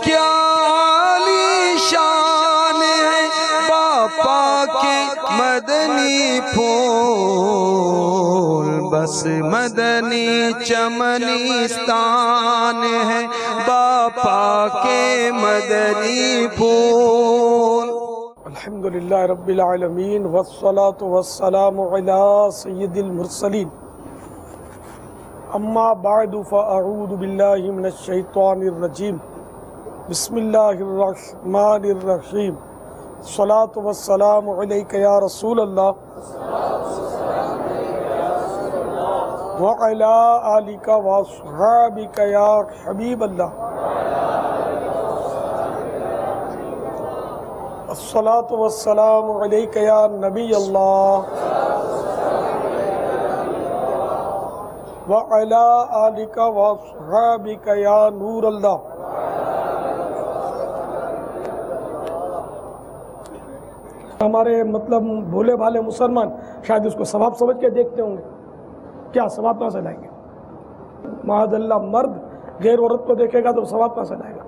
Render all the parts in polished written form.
क्या आलीशान है बापा के मदनी फूल, बस मदनी चमनिस्तान है बापा के मदनी फूल। अल्हम्दुलिल्लाह रब्बिल आलमीन वस्सलातु वस्सलामु अला सय्यिदिल मुरसलीन अम्मा बअदु फ़अऊज़ु बिल्लाहि मिनश शैतानिर रजीम बिस्मिल्लाहिर रहमानिर रहीम सलातु वस्सलामु अलैका या रसूल अल्लाह व अला आलिका व अस्हाबिका या हबीब अल्लाह। अस्सलातु वस्सलामु अलैका या नबी अल्लाह व अला आलिका व अस्हाबिका या नूर अल्लाह। हमारे मतलब भोले भाले मुसलमान शायद उसको सवाब समझ के देखते होंगे, क्या सवाब कहाँ से लाएंगे? माअज़ल्लाह मर्द गैर औरत को देखेगा तो सवाब कहाँ से लाएगा?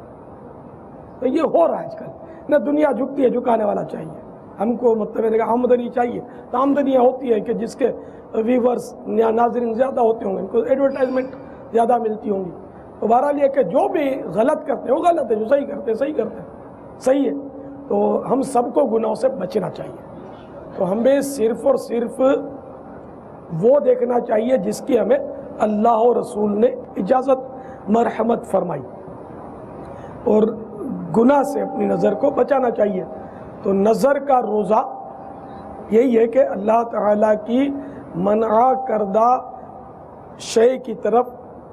तो ये हो रहा है आजकल ना, दुनिया झुकती है, झुकाने वाला चाहिए हमको, मतलब आमदनी चाहिए तो आमदनियाँ होती है कि जिसके व्यूवर्स या नाज़रीन ज़्यादा होते होंगे, इनको एडवर्टाइजमेंट ज़्यादा मिलती होंगी। तो बहरहाल ये कि जो भी गलत करते हैं वो गलत है, जो सही करते हैं सही करते हैं, सही है। तो हम सबको गुनाहों से बचना चाहिए। तो हमें सिर्फ़ और सिर्फ वो देखना चाहिए जिसकी हमें अल्लाह और रसूल ने इजाज़त मरहमत फरमाई, और गुनाह से अपनी नज़र को बचाना चाहिए। तो नज़र का रोज़ा यही है कि अल्लाह ताला की मना करदा शय की तरफ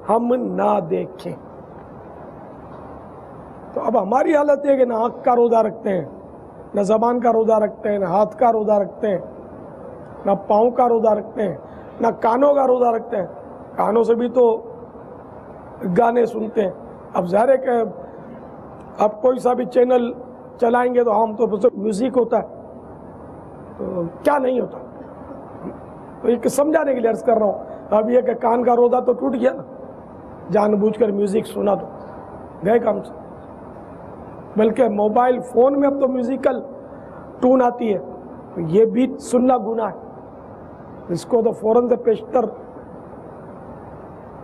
हम ना देखें। तो अब हमारी हालत है कि ना आँख का रोज़ा रखते हैं, ना ज़बान का रोज़ा रखते हैं, ना हाथ का रोज़ा रखते हैं, ना पाँव का रोज़ा रखते हैं, ना कानों का रोज़ा रखते हैं। कानों से भी तो गाने सुनते हैं। अब ज़ाहिर है कि अब कोई सा भी चैनल चलाएंगे तो हम तो म्यूज़िक होता है, तो क्या नहीं होता। तो एक समझाने के लिए अर्ज़ कर रहा हूँ। अब ये कि कान का रोज़ा तो टूट गया ना, जानबूझकर म्यूज़िक सुना तो गए काम से। बल्कि मोबाइल फ़ोन में अब तो म्यूज़िकल टून आती है, तो ये भी सुनना गुनाह है। इसको तो फ़ौरन से पेशतर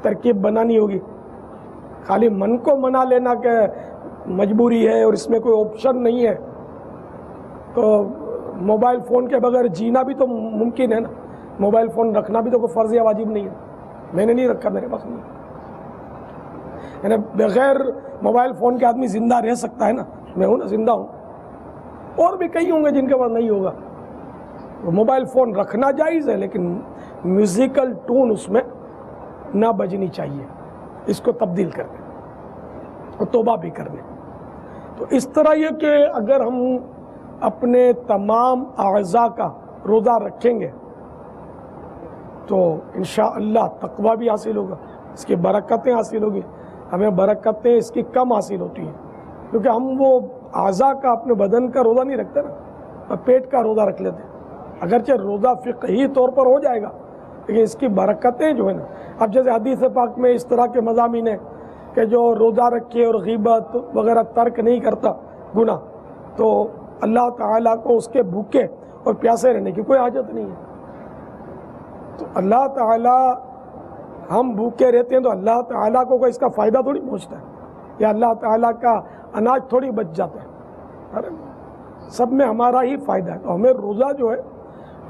तरकीब बनानी होगी। खाली मन को मना लेना कि मजबूरी है और इसमें कोई ऑप्शन नहीं है, तो मोबाइल फ़ोन के बगैर जीना भी तो मुमकिन है ना। मोबाइल फ़ोन रखना भी तो कोई फ़र्ज़ या वाजिब नहीं है। मैंने नहीं रखा, मेरे पास नहीं। यानी बग़ैर मोबाइल फ़ोन के आदमी ज़िंदा रह सकता है ना, मैं हूँ ना, ज़िंदा हूँ। और भी कई होंगे जिनके पास नहीं होगा। तो मोबाइल फ़ोन रखना जायज़ है, लेकिन म्यूज़िकल टून उसमें ना बजनी चाहिए। इसको तब्दील करने और तौबा भी करने। तो इस तरह ये कि अगर हम अपने तमाम आज़ा का रोज़ा रखेंगे तो इंशाअल्लाह तक़वा भी हासिल होगा, इसकी बरकतें हासिल होगी। हमें बरकतें इसकी कम हासिल होती हैं क्योंकि हम वो आज़ा का, अपने बदन का रोज़ा नहीं रखते ना, पेट का रोज़ा रख लेते हैं। अगरचे रोज़ा फ़िक़ही तौर पर हो जाएगा, लेकिन इसकी बरकतें जो है ना, अब जैसे हदीस पाक में इस तरह के मज़ामीन है कि जो रोज़ा रखे और ग़ीबत वगैरह तर्क नहीं करता गुनाह, तो अल्लाह ताला को उसके भूखे और प्यासे रहने की कोई हाजत नहीं है। तो अल्लाह ताला, हम भूखे रहते हैं तो अल्लाह ताला को कोई इसका फ़ायदा थोड़ी पहुँचता है, या अल्लाह ताला का अनाज थोड़ी बच जाता है। अरे सब में हमारा ही फ़ायदा है। तो हमें रोज़ा जो है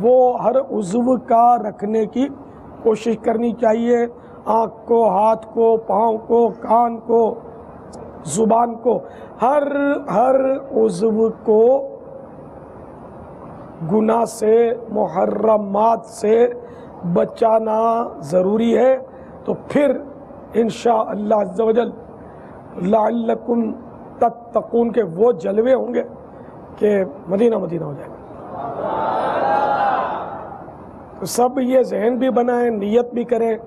वो हर उज़्व का रखने की कोशिश करनी चाहिए। आँख को, हाथ को, पाँव को, कान को, ज़ुबान को, हर उज़्व को गुनाह से, मुहर्रमात से बचाना ज़रूरी है। तो फिर इंशाअल्लाह अज़्ज़ व जल लअल्लकुम तत्तक़ून के वो जलवे होंगे कि मदीना मदीना हो जाएगा। तो सब ये जहन भी बनाएं, नियत भी करें,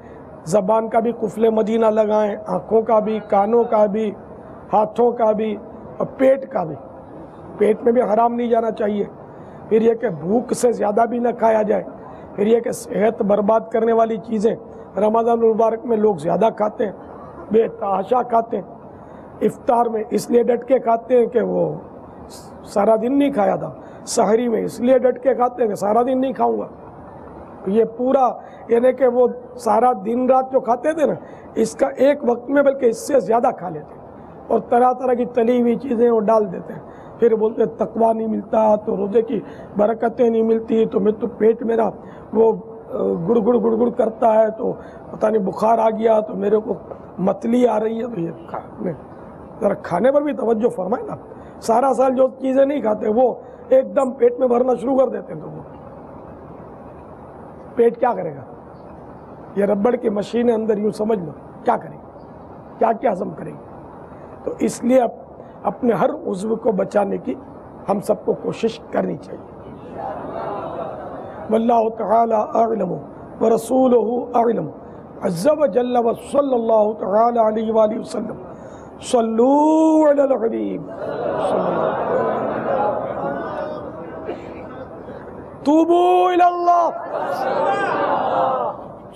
ज़बान का भी कुफले मदीना लगाएं, आँखों का भी, कानों का भी, हाथों का भी और पेट का भी। पेट में भी हराम नहीं जाना चाहिए। फिर यह कि भूख से ज़्यादा भी न खाया जाए। फिर यह कि सेहत बर्बाद करने वाली चीज़ें रमज़ान मुबारक में लोग ज़्यादा खाते हैं, बेतहाशा खाते हैं। इफ्तार में इसलिए डट के खाते हैं कि वो सारा दिन नहीं खाया था, सहरी में इसलिए डट के खाते हैं कि सारा दिन नहीं खाऊंगा। ये पूरा यानी कि वो सारा दिन रात जो खाते थे ना, इसका एक वक्त में बल्कि इससे ज़्यादा खा लेते हैं और तरह तरह की तली हुई चीज़ें वो डाल देते हैं। फिर बोलते तकवा नहीं मिलता, तो रोज़े की बरकतें नहीं मिलती, तो मैं तो पेट मेरा वो गुड़ करता है, तो पता नहीं बुखार आ गया, तो मेरे को मतली आ रही है। तो ये ज़रा खाने पर भी तवज्जो फरमाए ना। सारा साल जो चीज़ें नहीं खाते वो एकदम पेट में भरना शुरू कर देते हैं, तो वो पेट क्या करेगा? ये रबड़ की मशीन है अंदर, यूँ समझ लो क्या करेगी, क्या क्या हजम करेगी। तो इसलिए अपने हर उज़्व को बचाने की हम सबको कोशिश करनी चाहिए। वल्लाहु तआला अअलम व रसूलुहु अअलम अज़्ज़ा व जल्ल व सल्लल्लाहु तआला अलैहि व सल्लम। सल्लू अलल हबीब तूबू इलल्लाह,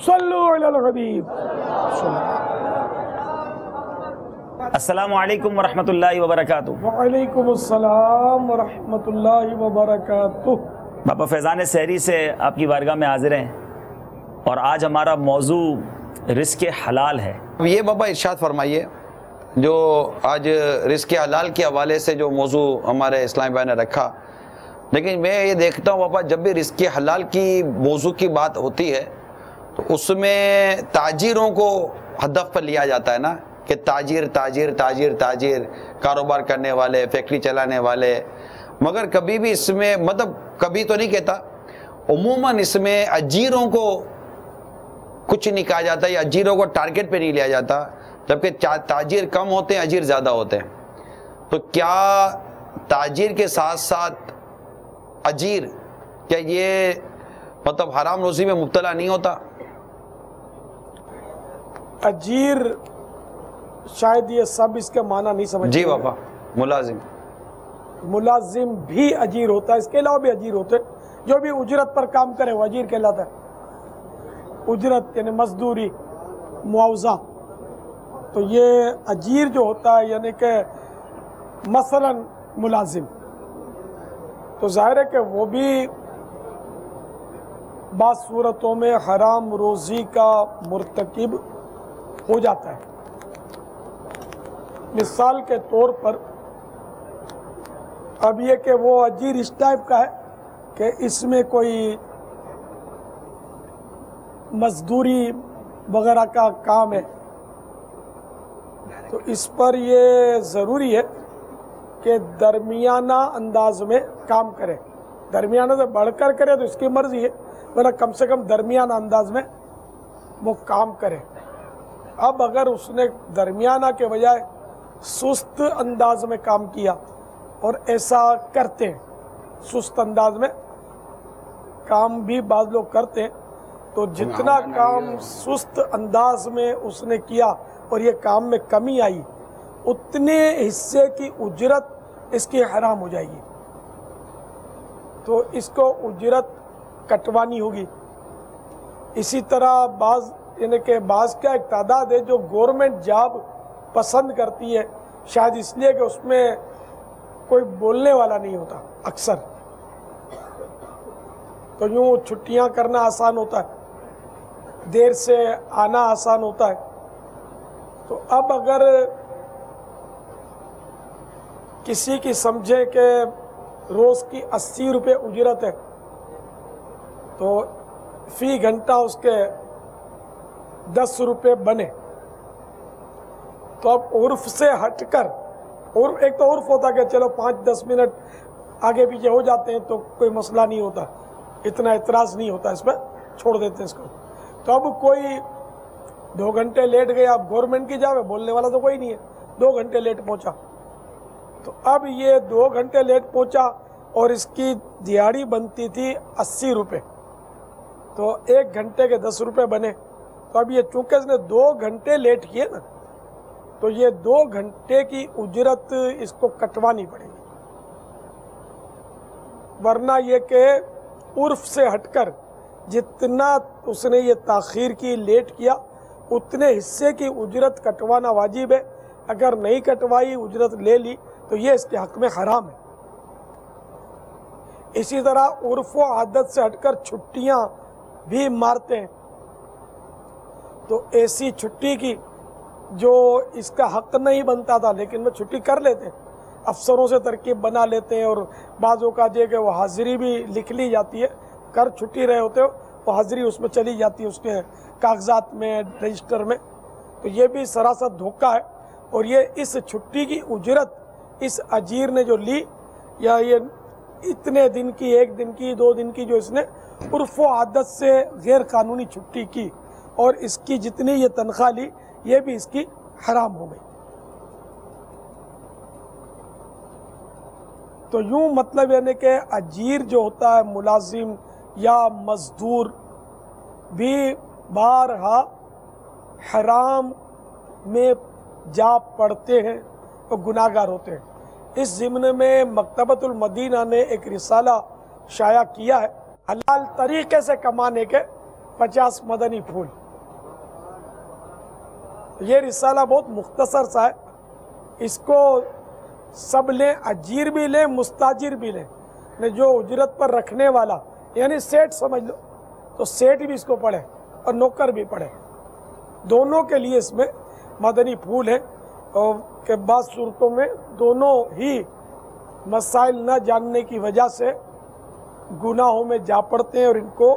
सल्लू अलल हबीब। अस्सलामु अलैकुम वरहमतुल्लाहि वबरकातुहू। वालेकुम अस्सलाम वरहमतुल्लाहि वबरकातुहू। बाबा फैज़ान सहरी से आपकी बारगाह में हाजिर हैं और आज हमारा मौजू रिज़्क़ हलाल है। अब ये बाबा इरशाद फरमाइए, जो आज रिज़्क़ हलाल के हवाले से जो मौजू हमारे इस्लामी भाई ने रखा, लेकिन मैं ये देखता हूँ बाबा, जब भी रिज़्क़ हलाल की मौजू की बात होती है तो उसमें ताजिरों को हदफ पर लिया जाता है ना, कि ताजिर ताजिर ताजिर ताजिर, कारोबार करने वाले, फैक्ट्री चलाने वाले। मगर कभी भी इसमें, मतलब कभी तो नहीं कहता, उमूमन इसमें अजीरों को कुछ नहीं कहा जाता या अजीरों को टारगेट पे नहीं लिया जाता, जबकि ताजिर कम होते हैं, अजीर ज़्यादा होते हैं। तो क्या ताजिर के साथ साथ अजीर, क्या ये मतलब हराम रोज़ी में मुब्तला नहीं होता? अजीर शायद ये सब इसके माना नहीं समझते। जी बाबा, मुलाजिम, मुलाजिम भी अजीर होता है, इसके अलावा भी अजीर होते हैं। जो भी उजरत पर काम करे वो अजीर कहलाता है। उजरत यानी मजदूरी, मुआवजा। तो ये अजीर जो होता है यानी कि मसलन मुलाजिम, तो जाहिर है कि वो भी बाज़ सूरतों में हराम रोज़ी का मुर्तकिब हो जाता है। मिसाल के तौर पर अब ये कि वो अजीर इस टाइप का है कि इसमें कोई मजदूरी वगैरह का काम है, तो इस पर ये ज़रूरी है कि दरमियाना अंदाज में काम करे। दरमियाना से बढ़कर करे तो इसकी मर्ज़ी है, वरना कम से कम दरमियाना अंदाज में वो काम करे। अब अगर उसने दरमियाना के बजाय सुस्त अंदाज में काम किया, और ऐसा करते हैं, सुस्त अंदाज में काम भी बाज़ लोग करते हैं, तो जितना काम सुस्त अंदाज में उसने किया और ये काम में कमी आई, उतने हिस्से की उजरत इसकी हराम हो जाएगी। तो इसको उजरत कटवानी होगी। इसी तरह बाज़ यानी कि बाज़ का एक तादाद है जो गवर्नमेंट जॉब पसंद करती है, शायद इसलिए कि उसमें कोई बोलने वाला नहीं होता अक्सर, तो यूँ छुट्टियां करना आसान होता है, देर से आना आसान होता है। तो अब अगर किसी की समझे कि रोज़ की 80 रुपये उजरत है, तो फ़ी घंटा उसके 10 रुपये बने, तो अब उर्फ से हटकर, और एक तो उर्फ होता कि चलो 5-10 मिनट आगे पीछे हो जाते हैं तो कोई मसला नहीं होता, इतना एतराज़ नहीं होता, इस पर छोड़ देते हैं इसको। तो अब कोई 2 घंटे लेट गया, अब गवर्नमेंट की जावे, बोलने वाला तो कोई नहीं है, 2 घंटे लेट पहुंचा, तो अब ये 2 घंटे लेट पहुंचा और इसकी दिहाड़ी बनती थी 80 रुपये, तो 1 घंटे के 10 रुपये बने। तो अब ये चूंकि इसने 2 घंटे लेट किए ना, तो ये 2 घंटे की उजरत इसको कटवानी पड़ेगी, वरना ये कि उर्फ से हटकर जितना उसने ये ताख़ीर की, लेट किया, उतने हिस्से की उजरत कटवाना वाजिब है। अगर नहीं कटवाई, उजरत ले ली, तो ये इसके हक में हराम है। इसी तरह उर्फ व आदत से हटकर छुट्टियां भी मारते हैं, तो ऐसी छुट्टी की जो इसका हक नहीं बनता था लेकिन वो छुट्टी कर लेते हैं, अफसरों से तरकीब बना लेते हैं, और बाज़ों का दे के वो हाजिरी भी लिख ली जाती है, कर छुट्टी रहे होते हो वो हाजिरी उसमें चली जाती है, उसके कागजात में, रजिस्टर में। तो ये भी सरासर धोखा है। और ये इस छुट्टी की उजरत इस अजीर ने जो ली, या ये इतने दिन की, 1 दिन की, 2 दिन की, जो इसने उर्फ व आदत से गैर कानूनी छुट्टी की, और इसकी जितनी ये तनख्वाह ली, ये भी इसकी हराम हो गई। तो यूं मतलब यानी कि अजीर जो होता है, मुलाजिम या मजदूर, भी बारहा हराम में जा पड़ते हैं तो गुनाहगार होते हैं। इस ज़िम्न में मकतबतुल मदीना ने एक रिसाला शाया किया है, हलाल तरीके से कमाने के 50 मदनी फूल। ये रिसाला बहुत मुख्तसर सा है, इसको सब लें, अजीर भी लें, मुस्ताजिर भी लें, ने जो उजरत पर रखने वाला यानी सेठ समझ लो, तो सेठ भी इसको पढ़े और नौकर भी पढ़े, दोनों के लिए इसमें मदनी फूल है। और के बाद सूरतों में दोनों ही मसाइल न जानने की वजह से गुनाहों में जा पड़ते हैं और इनको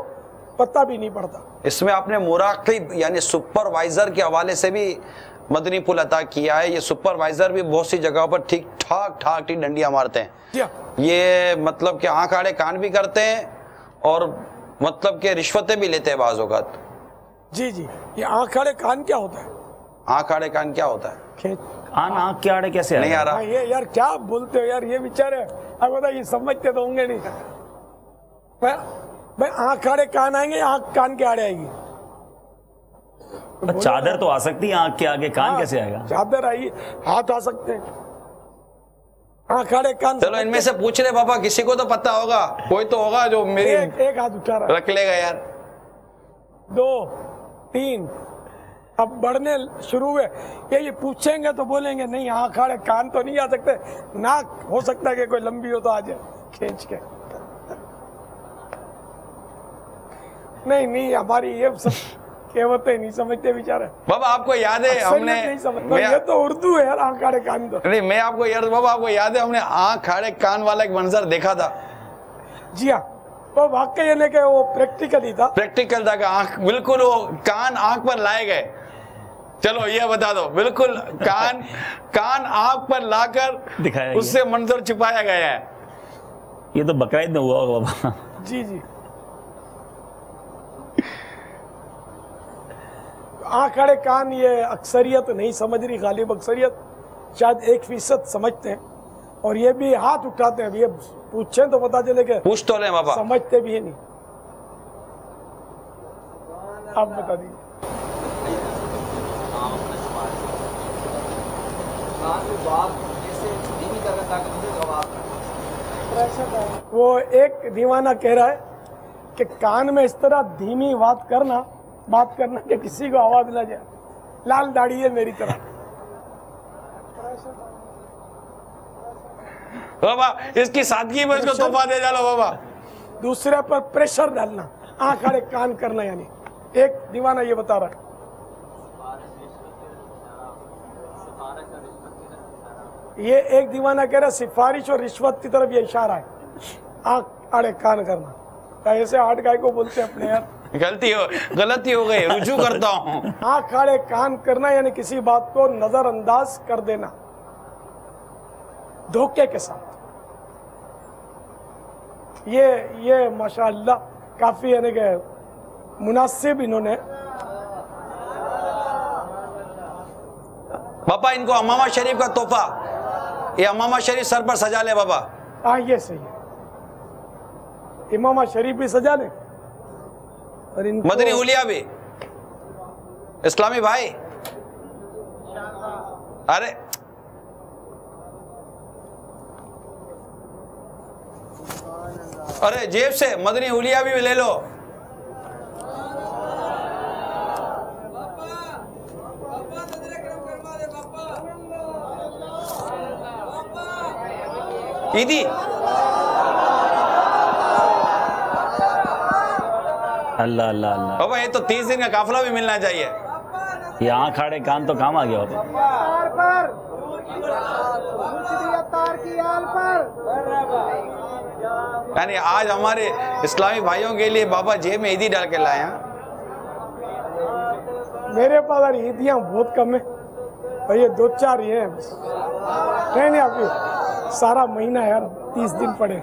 पता भी नहीं पड़ता। इसमें आपने मुराकिब यानी सुपरवाइजर के हवाले से भी मदनी पुल अता किया है। ये सुपरवाइजर भी बहुत सी जगहों पर ठीक ठाक डंडियां मारते हैं। ये मतलब कि आंख आड़े कान भी करते हैं और मतलब कि रिश्वतें भी लेते हैं बाज़ औक़ात। जी जी, ये आंख आड़े कान क्या होता है? आंख आड़े कान क्या होता है? कान आंख के आड़े कैसे नहीं आ रहा? ये यार क्या बोलते हो यार, ये बेचारे अब बता, ये समझते तो होंगे नहीं। भाई आंख आड़े कान आएंगे, आंख कान के आड़े आएगी। चादर तो आ सकती है आंख के आगे, कान कैसे आएगा? चादर आई, हाथ आ सकते हैं, आंख आड़े कान। चलो इनमें से पूछ ले बाबा, किसी को तो पता होगा, कोई तो होगा जो मेरी एक हाथ उठा रहा, रख लेगा यार। 2 3 अब बढ़ने शुरू हुए। ये पूछेंगे तो बोलेंगे नहीं, आंख आड़े कान तो नहीं आ सकते, नाक हो सकता है कि कोई लंबी हो तो आ जाए खींच के। नहीं हमारी ये सब कहवतें नहीं समझते बेचारे। बाबा आपको याद है हमने, नहीं समझ, ये तो उर्दू है यार, आंख आड़े कान तो नहीं। मैं आपको यार बाबा, आपको याद है हमने आंख आड़े कान वाला एक मंजर देखा था? जी हाँ, वो वाकई यानी कि वो प्रैक्टिकल ही था। प्रैक्टिकल था कि आंख बिल्कुल वो कान आंख पर लाए गए। चलो ये बता दो, बिल्कुल कान आंख पर लाकर दिखाया, उससे मंजर छिपाया गया है। ये तो बकरीद में हुआ होगा बाबा। जी जी, आंख आड़े कान ये अक्सरियत नहीं समझ रही, गालिब अक्सरियत शायद 1% समझते हैं, और ये भी हाथ उठाते हैं। ये पूछें तो पता चले कि पूछ तो ले बाबा, समझते भी है नहीं। आप बता दीजिए। वो एक दीवाना कह रहा है कि कान में इस तरह धीमी बात करना कि किसी को आवाज ना जाए, लाल दाढ़ी है मेरी तरह। बाबा इसकी सादगी में इसको तोहफा दे डालो बाबा। दूसरे पर प्रेशर डालना, आंख आड़े कान करना, यानी एक दीवाना ये बता रहा है। ये एक दीवाना कह रहा है सिफारिश और रिश्वत की तरफ ये इशारा है, आंख आड़े कान करना। ऐसे आठ गाय को बोलते हैं अपने यार। गलती हो गई, रुजू करता हूँ। आंख आड़े कान करना यानी किसी बात को नजरअंदाज कर देना धोखे के साथ। ये माशाअल्लाह काफी यानी कि मुनासिब इन्होंने। बाबा इनको अमामा शरीफ का तोहफा, ये अमामा शरीफ सर पर सजा ले बाबा। हाँ ये सही है, इमामा शरीफ भी सजा ले और इनको मदनी हुलिया भी। इस्लामी भाई अरे जेब से मदनी हुलिया भी ले लो। ईदी अल्लाह अल्लाह अल्लाह। बाबा ये तो 30 दिन का काफिला भी मिलना चाहिए। ये आँख आड़े कान तो काम आ गया बाबा। यानी आज हमारे इस्लामी भाइयों के लिए बाबा जेब में ईदी डाल के लाए हैं। मेरे पास यार ईदियाँ बहुत कम है और ये 2-4 ही हैं बस। नहीं आपकी सारा महीना यार 30 दिन पड़े।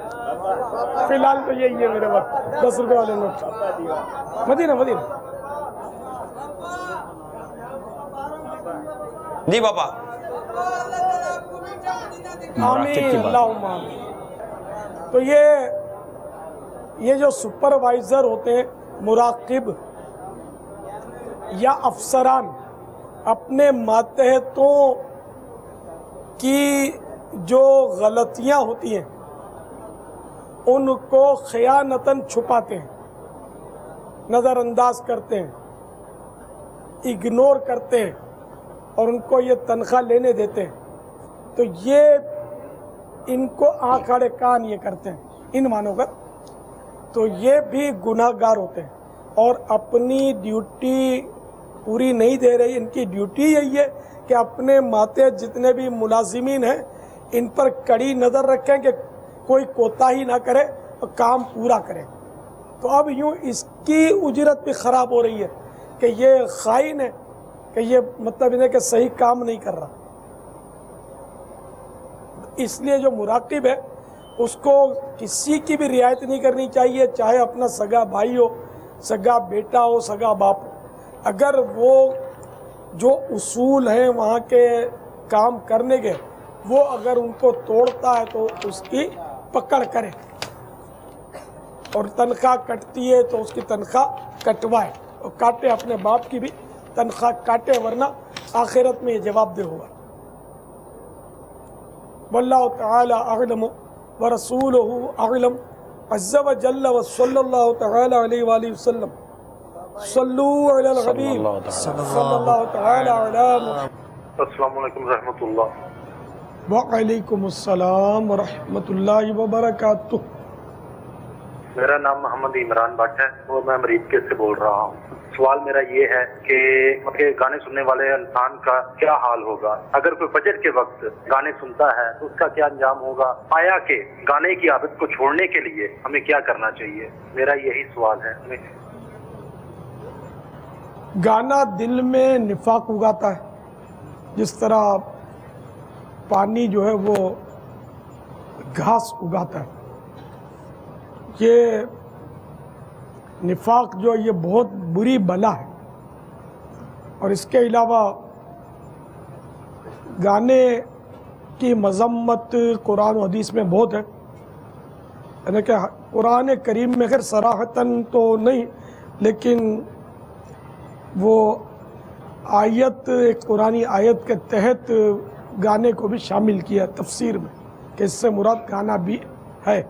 फिलहाल तो यही है मेरे पास 10 रुपए वाले नोट। मदीना मदीना जी बाबा। आमीन अल्लाहुम्मा आमीन। तो ये जो सुपरवाइजर होते हैं, मुराकिब या अफसरान, अपने मातहतों की जो गलतियां होती हैं उनको खयानतन छुपाते हैं, नज़रअंदाज करते हैं, इग्नोर करते हैं और उनको ये तनख्वाह लेने देते हैं। तो ये इनको आँख आड़े कान ये करते हैं इन मानों का। तो ये भी गुनाहगार होते हैं और अपनी ड्यूटी पूरी नहीं दे रही। इनकी ड्यूटी यही है कि अपने माते जितने भी मुलाजिमीन हैं इन पर कड़ी नज़र रखें कि कोई कोताही ना करे और काम पूरा करें। तो अब यूँ इसकी उजरत भी ख़राब हो रही है कि ये खाइन है, कि ये मतलब इन्हें कि सही काम नहीं कर रहा। इसलिए जो मुराकिब है उसको किसी की भी रियायत नहीं करनी चाहिए, चाहे अपना सगा भाई हो, सगा बेटा हो, सगा बाप हो। अगर वो जो उसूल हैं वहाँ के काम करने के, वो अगर उनको तोड़ता है तो उसकी पकड़ करे और तनख्वाह कटती है तो उसकी तनख्वाह कटवाए और काटे, अपने बाप की भी तनख्वाह काटे, वरना आखिरत में ये जवाबदेह होगा। वल्लाहु तआला अअलम व रसूलुहु अअलम अज़्ज़ा व जल्ल व सल्लल्लाहु तआला अलैहि व आलिहि वसल्लम। सल्लू अलल हबीब सल्लल्लाहु तआला अला मुहम्मद। अस्सलामु अलैकुम रहमतुल्लाह। व अलैकुम अस्सलाम व रहमतुल्लाहि व बरकातुहू। मेरा नाम मोहम्मद इमरान भट्ट है और मैं अमरीका से बोल रहा हूँ। सवाल मेरा ये है कि गाने सुनने वाले इंसान का क्या हाल होगा? अगर कोई फजर के वक्त गाने सुनता है तो उसका क्या अंजाम होगा? आया कि गाने की आदत को छोड़ने के लिए हमें क्या करना चाहिए? मेरा यही सवाल है। गाना दिल में निफाक उगाता है, जिस तरह पानी जो है वो घास उगाता है। ये निफाक जो ये बहुत बुरी बला है। और इसके अलावा गाने की मजम्मत कुरान और हदीस में बहुत है। यानी कि कुरान करीम में खैर सराहतन तो नहीं, लेकिन वो आयत, एक कुरानी आयत के तहत गाने को भी शामिल किया तफसीर में कि इससे मुराद गाना भी है।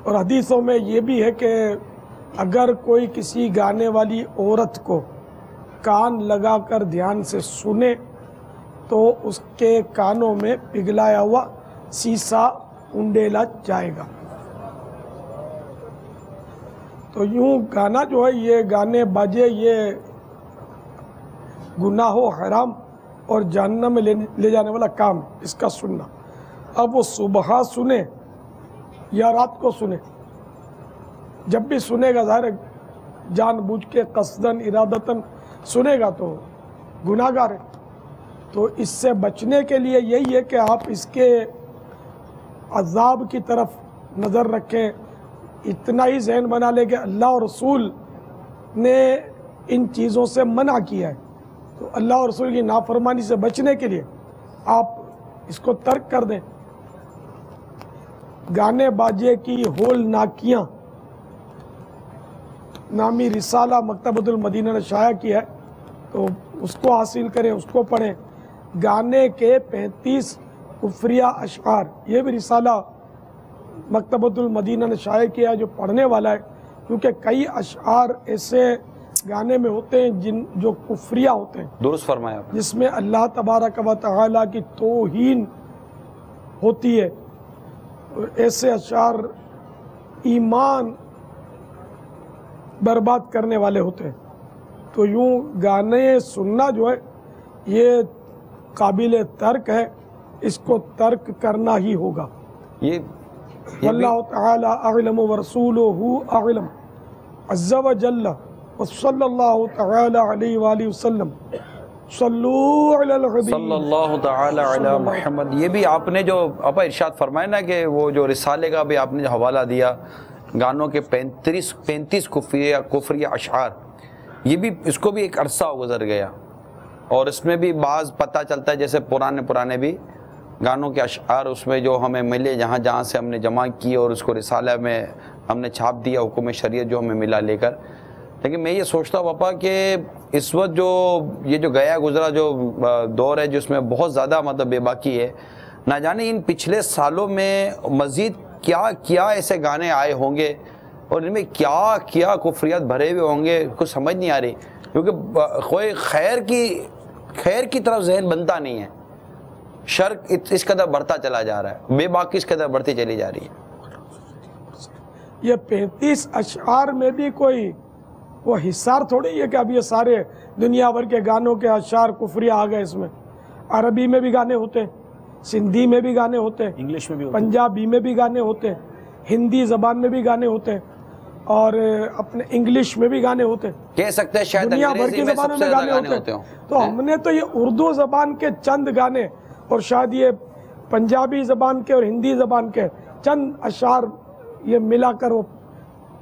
और हदीसों में ये भी है कि अगर कोई किसी गाने वाली औरत को कान लगाकर ध्यान से सुने तो उसके कानों में पिघलाया हुआ शीशा उंडेला जाएगा। तो यूँ गाना जो है, ये गाने बाजे, ये गुनाह हराम और जहन्नम में ले जाने वाला काम, इसका सुनना। अब वो सुबह सुने या रात को सुने, जब भी सुनेगा, ज़ाहिर जानबूझ के कसदन इरादतन सुनेगा तो गुनाहगार है। तो इससे बचने के लिए यही है कि आप इसके अज़ाब की तरफ नज़र रखें। इतना ही जहन बना ले कि अल्लाह और रसूल ने इन चीज़ों से मना किया है, तो अल्लाह और रसूल की नाफरमानी से बचने के लिए आप इसको तर्क कर दें। गाने बाजे की होल नाकियाँ नामी रिसाला मकतबतुल मदीना ने शाया किया है, तो उसको हासिल करें, उसको पढ़ें। गाने के 35 कुफरिया अशआर, ये भी रिसाला मकतबतुल मदीना ने शाया किया है, जो पढ़ने वाला है, क्योंकि कई अशआर ऐसे गाने में होते हैं जो कुफरिया होते हैं, दुरुस्त फरमाया, जिसमें अल्लाह तबारक व तआला की तौहीन होती है, ऐसे अशार ईमान बर्बाद करने वाले होते हैं। तो यूँ गाने सुनना जो है ये काबिल तर्क है, इसको तर्क करना ही होगा। ये वल्लाहु तआला अअलम व रसूलुहु अअलम अज़्ज़ा व जल्ल व सल्लल्लाहु तआला अलैहि व आलिहि वसल्लम सल्लू अलल हबीब सल्लल्लाहु तआला अला मुहम्मद। ये भी आपने जो अपा इरशाद फरमाया ना कि वो जो रिसाले का भी आपने जो हवाला दिया, गानों के 35 कुफरिया अशार, ये भी इसको भी एक अरसा गुजर गया और इसमें भी बाज़ पता चलता है जैसे पुराने भी गानों के अशार उसमें जो हमें मिले, जहाँ से हमने जमा की और उसको रिसाला में हमने छाप दिया, हुक्म शरीयत जो हमें मिला लेकर। लेकिन मैं ये सोचता हूँ पापा कि इस वक्त जो ये जो गया गुजरा जो दौर है जिसमें बहुत ज़्यादा मतलब बेबाकी है, ना जाने इन पिछले सालों में मज़ीद क्या ऐसे गाने आए होंगे और इनमें क्या कुफरियत भरे हुए होंगे, कुछ समझ नहीं आ रही। क्योंकि कोई खैर की तरफ जहन बनता नहीं है, शर इस कदर बढ़ता चला जा रहा है, बेबाकी इस कदर बढ़ती चली जा रही है। ये 35 अशार में भी कोई वो हिसार थोड़ी है कि अब ये सारे दुनिया भर के गानों के अशार कुफरिया आ गए। इसमें अरबी में भी गाने होते हैं, सिंधी में भी गाने होते हैं, इंग्लिश में भी होते हैं, पंजाबी में भी गाने होते हैं, हिंदी ज़बान में भी गाने होते हैं और अपने इंग्लिश में भी गाने होते हैं, कह सकते हैं शायद दुनिया भर अंग्रेजी की में ज़बानों सबसे में ज्यादा गाने होते हैं। तो हमने तो ये उर्दू ज़बान के चंद गाने और शायद ये पंजाबी ज़बान के और हिंदी ज़बान के चंद अशार ये मिलाकर वो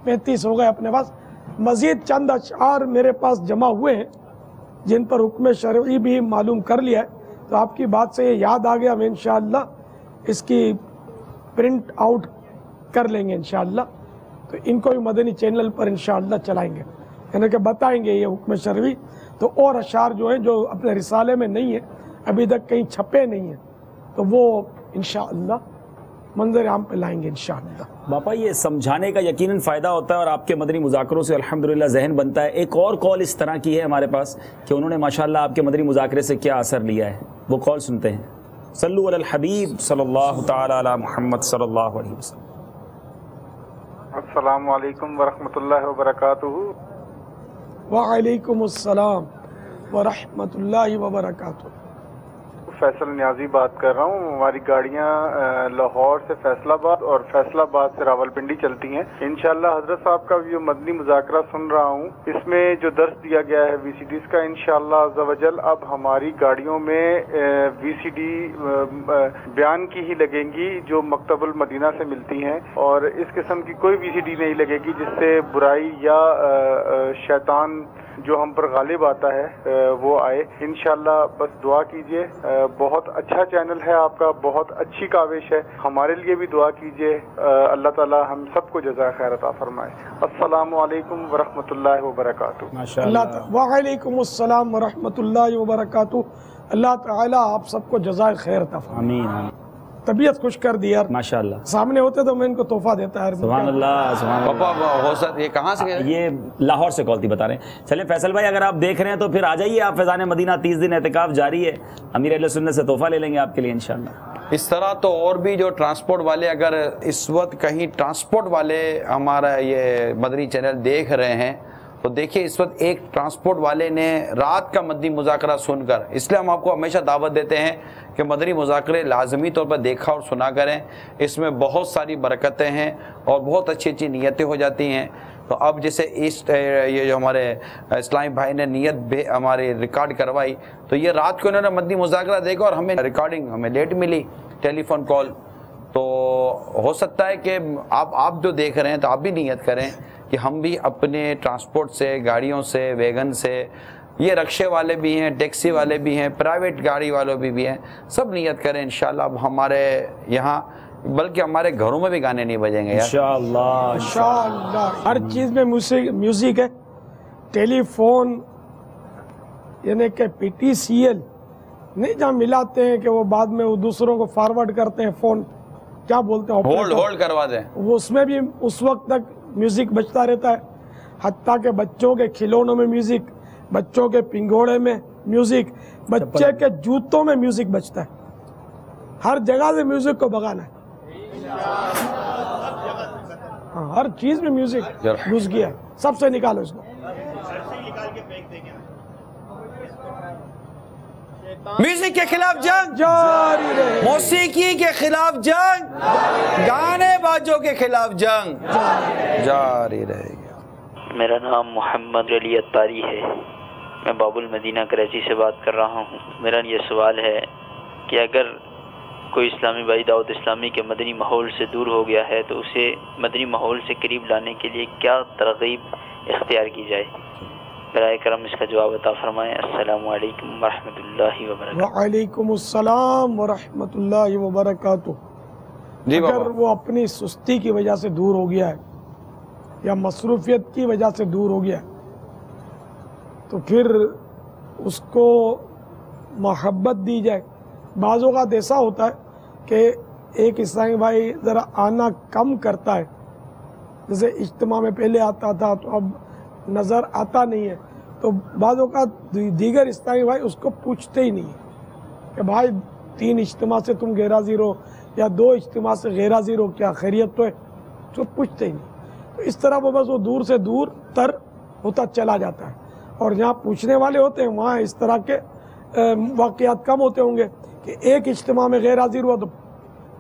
35 हो गए अपने पास। मज़ीद चंद अशार मेरे पास जमा हुए हैं जिन पर हुक्म शरई भी मालूम कर लिया है। तो आपकी बात से ये याद आ गया, मैं इंशाअल्लाह इसकी प्रिंट आउट कर लेंगे इंशाअल्लाह। तो इनको भी मदनी चैनल पर इंशाअल्लाह चलाएंगे, यानी कि बताएंगे ये हुक्म शरई। तो और अशार जो हैं जो अपने रिसाले में नहीं है, अभी तक कहीं छपे नहीं हैं, तो वो इंशाअल्लाह मंजर आम पे लाएंगे इंशाअल्लाह। बापा ये समझाने का यकीनन फ़ायदा होता है और आपके मदनी मुज़ाकरों से अल्हम्दुलिल्लाह जहन बनता है। एक और कॉल इस तरह की है हमारे पास कि उन्होंने माशाअल्लाह आपके मदनी मुज़ाकरे से क्या असर लिया है, वो कॉल सुनते हैं। सल्लु अलल हबीब सल्लल्लाहु तआला अला मुहम्मद सल्लल्लाहु अलैहि वसल्लम। अस्सलामु अलैकुम वरहमतुल्लाहि वबरकातुहू। वालेकुम अस्सलाम वरहमतुल्लाहि वबरकातुहू। फैसल न्याजी बात कर रहा हूँ। हमारी गाड़ियाँ लाहौर से फैसलाबाद और फैसलाबाद से रावलपिंडी चलती हैं। इंशाल्लाह हजरत साहब का जो मदनी मुज़ाकरा सुन रहा हूँ, इसमें जो दर्स दिया गया है VCDs का, इंशाल्लाह अज़्ज़ा वजल अब हमारी गाड़ियों में VCD बयान की ही लगेंगी जो मकतबुल मदीना से मिलती हैं, और इस किस्म की कोई VCD नहीं लगेगी जिससे बुराई या शैतान जो हम पर गालिब आता है वो आए। इंशाल्लाह बस दुआ कीजिए। बहुत अच्छा चैनल है आपका, बहुत अच्छी काविश है, हमारे लिए भी दुआ कीजिए। अल्लाह ताला हम सबको जज़ा खैर अता फरमाए। अस्सलामु अलैकुम वरहमतुल्लाहि वबरकातुहू। माशाअल्लाह। वालेकुम अस्सलाम वरहमतुल्लाहि वबरकातुहू। अल्लाह ताला आप सबको जज़ाए खैर अता फरमाए। आमीन आमीन। तबीयत खुश कर दी यार, माशाअल्लाह। सामने होते तो मैं इनको तोहफा देता है। सुभान अल्लाह सुभान अल्लाह। पापा हो सर ये कहाँ से गए? ये लाहौर से कॉल थी बता रहे हैं। चलिए फैसल भाई अगर आप देख रहे हैं तो फिर आ जाइए आप, फैज़ान मदीना 30 दिन एहतिकाफ जारी है, अमीर अहले सुन्नत से तोहफा ले लेंगे आपके लिए इंशाअल्लाह। इस तरह तो और भी जो ट्रांसपोर्ट वाले, अगर इस वक्त कहीं ट्रांसपोर्ट वाले हमारा ये मदनी चैनल देख रहे हैं तो देखिए इस वक्त एक ट्रांसपोर्ट वाले ने रात का मदनी मुज़ाकरा सुनकर, इसलिए हम आपको हमेशा दावत देते हैं कि मदनी मुज़ाकरे लाजमी तौर पर देखा और सुना करें। इसमें बहुत सारी बरकतें हैं और बहुत अच्छी अच्छी नीयतें हो जाती हैं। तो अब जैसे ये जो हमारे इस्लामी भाई ने नीयत हमारी रिकॉर्ड करवाई, तो ये रात को इन्होंने मदनी मुज़ाकरा देखा और हमें रिकॉर्डिंग हमें लेट मिली, टेलीफोन कॉल। तो हो सकता है कि आप जो देख रहे हैं तो आप भी नीयत करें कि हम भी अपने ट्रांसपोर्ट से, गाड़ियों से, वैगन से, ये रक्शे वाले भी हैं, टैक्सी वाले भी हैं, प्राइवेट गाड़ी वालों भी हैं, सब नियत करें इंशाल्लाह। अब हमारे यहाँ बल्कि हमारे घरों में भी गाने नहीं बजेंगे यार इंशाअल्लाह। इंशाअल्लाह हर चीज़ में म्यूज़िक है। टेलीफोन यानी कि PTCL नहीं, जहाँ मिलाते हैं कि वो बाद में वो दूसरों को फॉरवर्ड करते हैं, फ़ोन क्या बोलते हैं, होल्ड करवा दें, वो उसमें भी उस वक्त तक म्यूज़िक बजता रहता है। हत्ता के बच्चों के खिलौनों में म्यूज़िक, बच्चों के पिंगोड़े में म्यूज़िक, बच्चे के जूतों में म्यूज़िक बजता है। हर जगह से म्यूजिक को भगाना है। हाँ, हर चीज में म्यूजिक घुस गया है, सबसे निकालो इसको। म्यूजिक के खिलाफ जंग जारी रहे, मौसीकी के खिलाफ जंग, गाने बाजों के खिलाफ जंग जारी रहेगी। मेरा नाम मोहम्मद अली अत्तारी है। मैं बाबुल मदीना कराची से बात कर रहा हूँ। मेरा ये सवाल है कि अगर कोई इस्लामी भाई दाऊद इस्लामी के मदनी माहौल से दूर हो गया है तो उसे मदनी माहौल से करीब लाने के लिए क्या तरगीब इख्तियार की जाए? बराए करम इसका जवाब अता फरमाएं। अस्सलामु अलैकुम वरहमतुल्लाहि वबरकातुहू। वालेकुम अस्सलाम वरहमतुल्लाहि वबरकातुहू। जी अगर बाबा, वो अपनी सुस्ती की वजह से दूर हो गया है या मसरूफियत की वजह से दूर हो गया है तो फिर उसको मोहब्बत दी जाए। बाज़ों का ऐसा होता है कि एक इस्लामी भाई ज़रा आना कम करता है, जैसे इज्तिमा में पहले आता था तो अब नज़र आता नहीं है, तो बाज़ों का दीगर इस्लामी भाई उसको पूछते ही नहीं है कि भाई 3 इज्तिमा से तुम गैर हाज़िर हो या 2 इज्तिमा से गैर हाज़िर हो, क्या खैरियत तो है, तो पूछते ही नहीं। तो इस तरह वो बस वो दूर से दूर तर होता चला जाता है। और जहाँ पूछने वाले होते हैं वहाँ इस तरह के वाक़यात कम होते होंगे कि एक इज्तिमा में गैर हाज़िर हुआ तो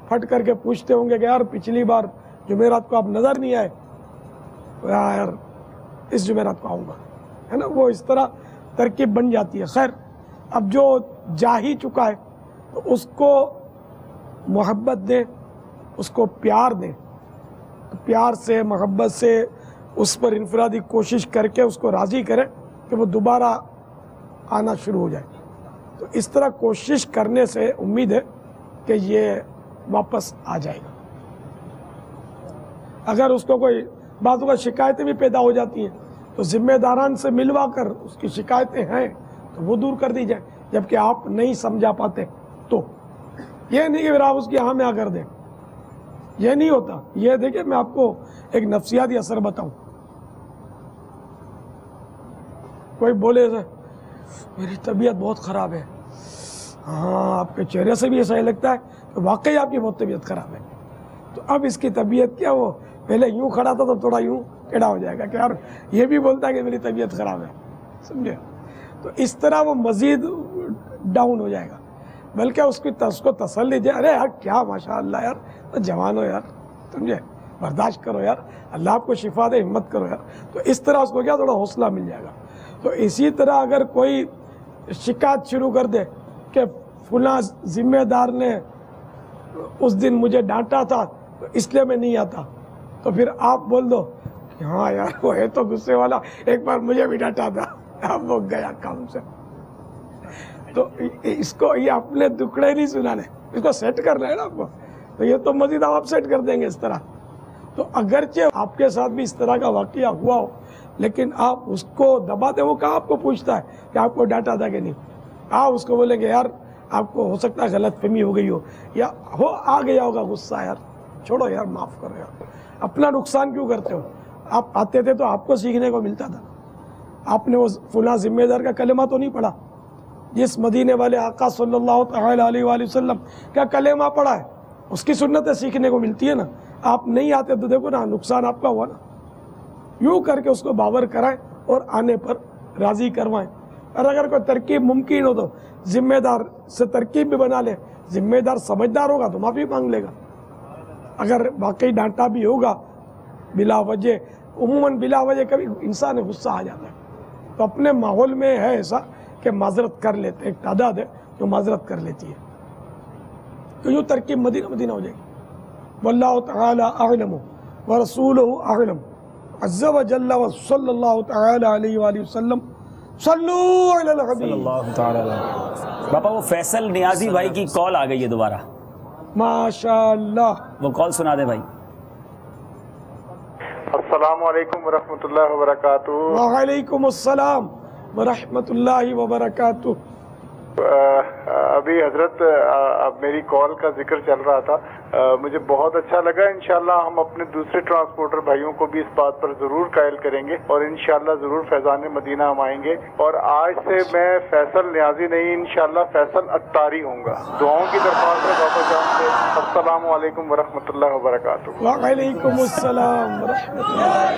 फट करके पूछते होंगे कि यार पिछली बार जुमेरात को आप नज़र नहीं आए, यार इस जुमेरात को आऊँगा, है ना। वो इस तरह तरकीब बन जाती है। खैर, अब जो जा ही चुका है तो उसको मोहब्बत दें, उसको प्यार दें, तो प्यार से मोहब्बत से उस पर इनफरादी कोशिश करके उसको राज़ी करें कि वो दोबारा आना शुरू हो जाए। तो इस तरह कोशिश करने से उम्मीद है कि ये वापस आ जाएगा। अगर उसको कोई बातों का शिकायतें भी पैदा हो जाती हैं तो जिम्मेदारान से मिलवा कर उसकी शिकायतें हैं तो वो दूर कर दी जाए, जबकि आप नहीं समझा पाते तो ये नहीं कि फिर आप उसकी हाँ में आ कर दें, ये नहीं होता। ये देखिए, मैं आपको एक नफ्सियाती असर बताऊं। कोई बोले मेरी तबीयत बहुत ख़राब है, हाँ आपके चेहरे से भी ऐसा ही लगता है कि वाकई आपकी बहुत तबीयत ख़राब है। तो अब इसकी तबीयत क्या, वो पहले यूं खड़ा था तो थोड़ा यूं टेढ़ा हो जाएगा कि यार ये भी बोलता है कि मेरी तबीयत ख़राब है, समझे। तो इस तरह वो मज़ीद डाउन हो जाएगा। बल्कि उसको तसल्ली दे, अरे यार क्या माशाअल्लाह यार, तो जवान हो यार, समझे, बर्दाश्त करो यार, अल्लाह आपको शिफा दे, हिम्मत करो यार। तो इस तरह उसको क्या थोड़ा हौसला मिल जाएगा। तो इसी तरह अगर कोई शिकायत शुरू कर दे कि फुला जिम्मेदार ने उस दिन मुझे डांटा था तो इसलिए मैं नहीं आता, तो फिर आप बोल दो कि हाँ यार वो है तो गुस्से वाला, एक बार मुझे भी डांटा था, अब वो गया काम से। तो इसको ये अपने दुखड़े नहीं सुनाने, इसको सेट करना है ना आपको। तो ये तो मजीद आप सेट कर देंगे इस तरह। तो अगरचे आपके साथ भी इस तरह का वाकया हुआ हो लेकिन आप उसको दबाते, वो कहाँ आपको पूछता है कि आपको डांटा था कि नहीं। आप उसको बोलेंगे यार आपको हो सकता है गलत फहमी हो गई हो या हो आ गया होगा गुस्सा, यार छोड़ो यार, माफ़ करो यार, अपना नुकसान क्यों करते हो। आप आते थे तो आपको सीखने को मिलता था। आपने वो फुला जिम्मेदार का कलेमा तो नहीं पढ़ा, जिस मदीने वाले आका सल्लल्लाहु अलैहि वसल्लम का कलेमा पढ़ा है, उसकी सुन्नतें सीखने को मिलती है ना। आप नहीं आते तो देखो ना, नुकसान आपका हुआ ना। यूँ करके उसको बावर कराएं और आने पर राज़ी करवाएं। और अगर कोई तरकीब मुमकिन हो तो जिम्मेदार से तरकीब भी बना ले। जिम्मेदार समझदार होगा तो माफ़ी मांग लेगा। अगर वाकई डांटा भी होगा बिला वजह, उमूमन बिला वजह कभी इंसान गुस्सा आ जाता है, तो अपने माहौल में है ऐसा कि माजरत कर लेते, एक तादाद है जो माजरत कर लेती है। तो यूँ तरकीब मदीना मदीना हो जाएगी। वल्लाहु तआला अअलम व रसूलुहु अअलम अज़्ज़ा व जल्ला व सल्लल्लाहु तआला अलैहि वसल्लम सल्लू अलल हबीब। पापा वो फैसल नियाजी भाई की कॉल आ गई है दोबारा, माशाअल्लाह, वो कॉल सुना दे भाई। अस्सलामु अलैकुम वरहमतुल्लाहि वबरकातुहू। वालेकुम अस्सलाम वरहमतुल्लाहि वबरकातुहू। अभी हजरत अब मेरी कॉल का जिक्र चल रहा था, मुझे बहुत अच्छा लगा। इंशाल्लाह हम अपने दूसरे ट्रांसपोर्टर भाइयों को भी इस बात पर जरूर कायल करेंगे और इंशाल्लाह जरूर फैजान मदीना हम आएंगे। और आज से मैं फैसल न्याजी नहीं, इंशाल्लाह फैसल अत्तारी होऊंगा। दुआओं की दरख्वास्त है बाबा जान से। अस्सलाम वालेकुम वरहमतुल्लाहि वबरकातुहू। वालेकुम अस्सलाम वरहमतुल्लाहि।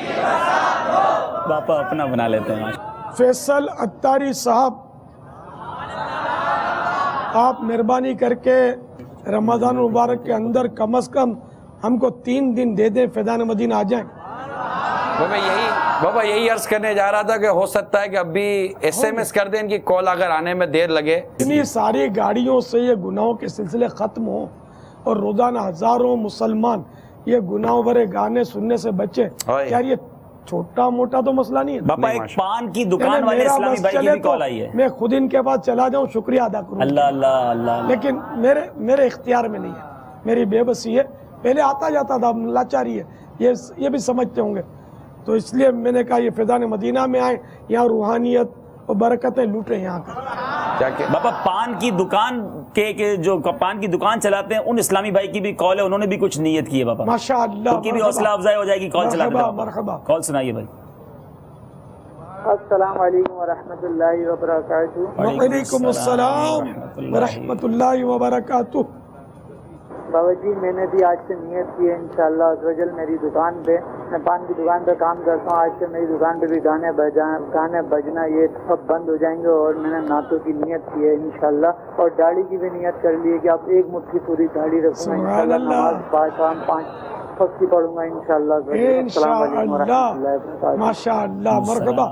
बापा अपना बना लेते हैं। फैसल अत्तारी साहब, आप मेहरबानी करके रमज़ान मुबारक के अंदर कम से कम हमको 3 दिन दे दें, फैजान मदीना आ जाएं। बाबा यही अर्ज करने जा रहा था कि हो सकता है कि अभी SMS कर दें इनकी कॉल अगर आने में देर लगे। इतनी सारी गाड़ियों से ये गुनाहों के सिलसिले ख़त्म हो और रोज़ाना हज़ारों मुसलमान ये गुनाहों भरे गाने सुनने से बचे। यार ये छोटा मोटा तो मसला नहीं है। बापा एक पान की दुकान वाले इस्लामी भाई की भी कॉल आई है। मैं खुद इनके पास चला जाऊं, शुक्रिया अदा करूं। अल्लाह अल्लाह अल्लाह। लेकिन मेरे इख्तियार में नहीं है, मेरी बेबसी है। पहले आता जाता था, लाचारी है, ये भी समझते होंगे। तो इसलिए मैंने कहा ये फैजान मदीना में आए, यहाँ रूहानियत और बरकतें लूटे यहाँ कर। बापा पान की दुकान के जो पान की दुकान चलाते हैं उन इस्लामी भाई की भी कॉल है, उन्होंने भी कुछ नियत की है बापा। माशाअल्लाह, उनकी भी हौसला अफजाई हो जाएगी कॉल चलाते हैं। मरहबा। कॉल सुनाइए भाई। अस्सलाम वालेकुम वरहमतुल्लाहि वबरकातुहू। वालेकुम अस्सलाम वरहमतुल्लाहि वबरकातुहू। बाबा जी मैंने भी आज से नियत की है इंशाअल्लाह अज़्ज़-व-जल मेरी दुकान पे, मैं पान की दुकान पे काम करता हूँ, आज से मेरी दुकान पे भी गाने बजना ये सब बंद हो जाएंगे और मैंने नातों की नियत की है इंशाअल्लाह। और दाढ़ी की भी नियत कर ली है कि आप एक मुट्ठी पूरी दाढ़ी रखूँगा इंशाअल्लाह। नमाज 5 वक्त की पढ़ूंगा इंशाअल्लाह। माशाअल्लाह, मरहबा।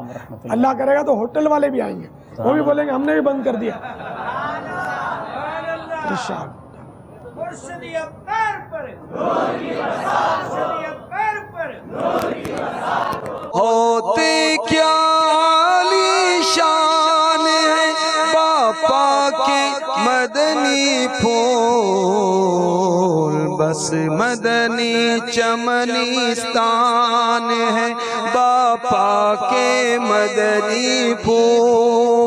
अल्लाह करेगा तो होटल वाले भी आएंगे, वो भी बोलेंगे हमने भी बंद कर दिया इंशाअल्लाह। होते क्या आलीशान है बापा के मदनी फूल, बस मदनी चमनिस्तान है बापा के मदनी फूल।